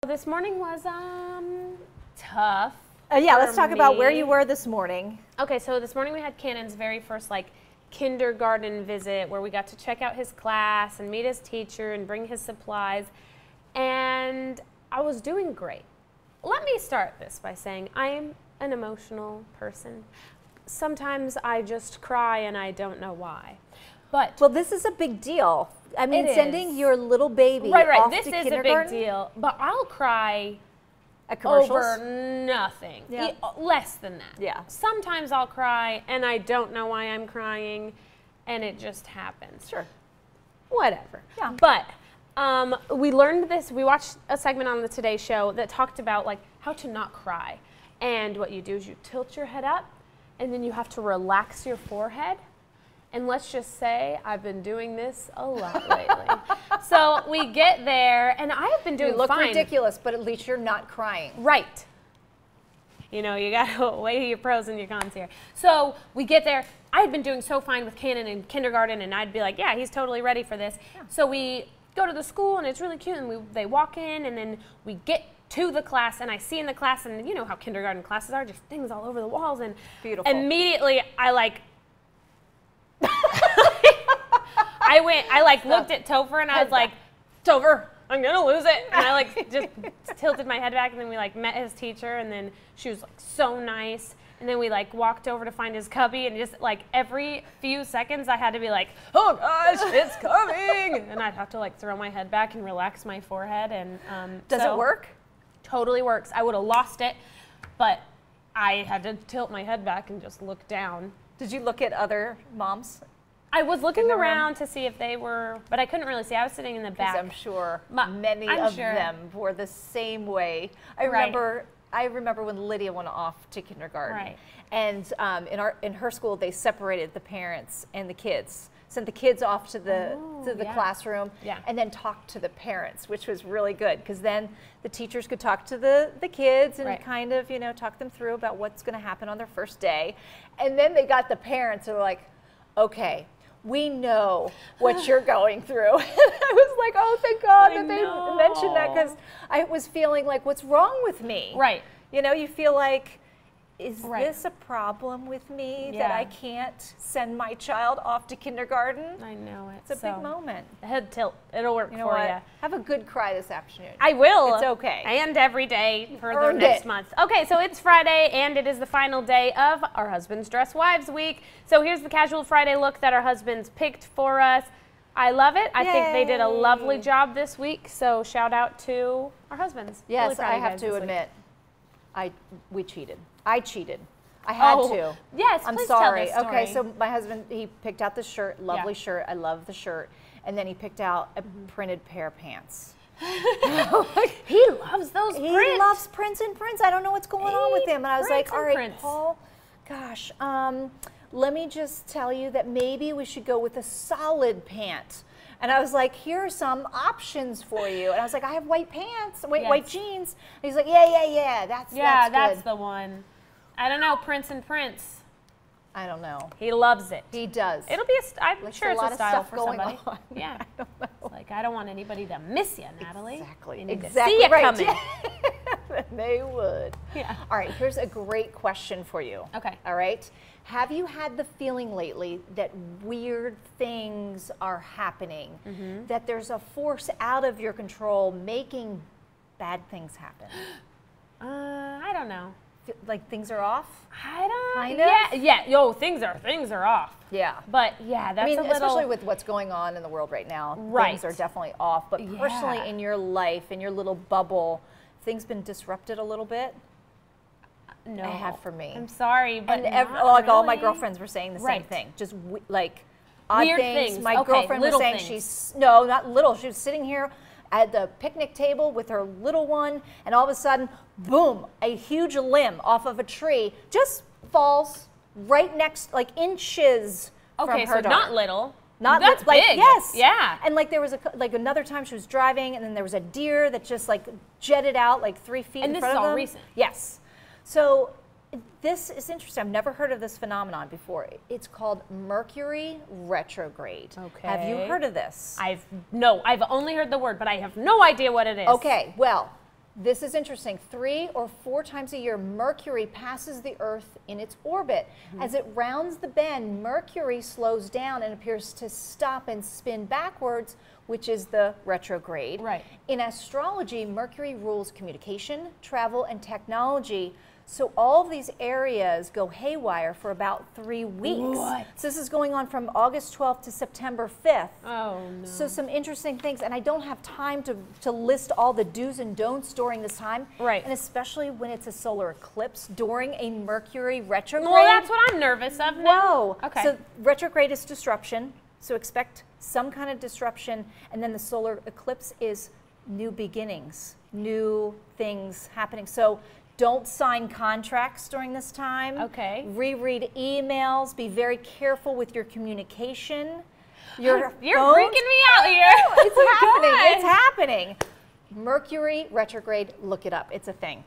This morning was tough. Yeah, let's talk about where you were this morning. Okay, so this morning we had Cannon's very first kindergarten visit where we got to check out his class and meet his teacher and bring his supplies, and I was doing great. Let me start this by saying I'm an emotional person. Sometimes I just cry and I don't know why. But well, this is a big deal. I mean, sending your little baby off this to is a big deal. But I'll cry at commercials over nothing. Yeah. Less than that. Yeah. Sometimes I'll cry and I don't know why I'm crying, and it just happens. Sure. Whatever. Yeah. But we learned this. We watched a segment on the Today Show that talked about how to not cry. And what you do is you tilt your head up, and then you have to relax your forehead. And let's just say I've been doing this a lot lately. So we get there, and I have been doing fine. You look ridiculous, but at least you're not crying. Right. You know, you got to weigh your pros and your cons here. So we get there. I had been doing so fine with Cannon in kindergarten, and I'd be like, yeah, he's totally ready for this. Yeah. So we go to the school, and it's really cute, and they walk in, and then we get to the class, and I see in the class, and you know how kindergarten classes are, just things all over the walls, and beautiful. Immediately I looked at Topher, and I was like, Topher, I'm gonna lose it. And I just tilted my head back, and then we met his teacher, and then she was so nice. And then we walked over to find his cubby, and just every few seconds I had to be oh gosh, it's coming. And I'd have to throw my head back and relax my forehead. And does it work? Totally works. I would have lost it, but I had to tilt my head back and just look down. Did you look at other moms? I was looking around to see if they were, but I couldn't really see. I was sitting in the back. I'm sure many of them were the same way. I remember when Lydia went off to kindergarten. Right. And in her school, they separated the parents and the kids. Sent the kids off to the classroom, and then talked to the parents, which was really good, because then the teachers could talk to the kids and kind of talk them through about what's going to happen on their first day. And then they got the parents who were like, okay, we know what you're going through. And I was like, oh, thank God that they mentioned that, because I was feeling what's wrong with me? Right. You feel like, is this a problem with me that I can't send my child off to kindergarten? I know it. It's a big moment. Head tilt. It'll work for you. Have a good cry this afternoon. I will. It's okay. And every day for the next month. Okay, so it's Friday, and it is the final day of our Husbands Dress Wives Week. So here's the casual Friday look that our husbands picked for us. I love it. I think they did a lovely job this week. So shout out to our husbands. Yes, really I have to admit, we cheated. I cheated. I had to. Yes, I'm please sorry. Tell this story. Okay, so my husband, he picked out the shirt, lovely shirt. I love the shirt. And then he picked out a printed pair of pants. He loves those prints. He loves prints and prints. I don't know what's going on with him. And I was like, all right, Paul, gosh, let me just tell you that maybe we should go with a solid pant. And I was like, here are some options for you. And I was like, I have white pants, white jeans. And he's like, yeah, that's good. The one. I don't know, Prince and Prince. I don't know. He loves it. He does. It'll be I'm sure it's a style for somebody. On. Yeah. I don't know. I don't want anybody to miss you, Natalie. Exactly. You need exactly to see it coming. They would. Yeah. All right, here's a great question for you. Okay. All right. Have you had the feeling lately that weird things are happening, that there's a force out of your control making bad things happen? I don't know. Like things are off? I don't. Kind of? Yeah. Yo, things are off. Yeah. But yeah, that's a little. Especially with what's going on in the world right now. Things are definitely off. But personally, in your life, in your little bubble, things been disrupted a little bit? No. I have for me. I'm sorry, but all my girlfriends were saying the same thing. Just odd weird things. My girlfriend was saying not little. She was sitting here at the picnic table with her little one, and all of a sudden, boom, a huge limb off of a tree just falls right next, inches from her so daughter. not little. That's big. Yes. Yeah. And there was another time she was driving, and then there was a deer that just jetted out 3 feet in front of them. And this is all recent. Yes. So this is interesting. I've never heard of this phenomenon before. It's called Mercury retrograde. Okay. Have you heard of this? I've only heard the word, but I have no idea what it is. Okay. Well, This is interesting. 3 or 4 times a year, Mercury passes the Earth in its orbit. As it rounds the bend, Mercury slows down and appears to stop and spin backwards, which is the retrograde. Right. In astrology, Mercury rules communication, travel, and technology. So all of these areas go haywire for about 3 weeks. What? So this is going on from August 12th to September 5th. Oh, no. So some interesting things, and I don't have time to list all the do's and don'ts during this time. Right. And especially when it's a solar eclipse during a Mercury retrograde. Well, that's what I'm nervous of now. Whoa. Okay. So retrograde is disruption. So expect some kind of disruption. And then the solar eclipse is new beginnings, new things happening. So don't sign contracts during this time. Okay. Reread emails. Be very careful with your communication. You're freaking me out here. It's happening. It's happening. Mercury retrograde, look it up. It's a thing.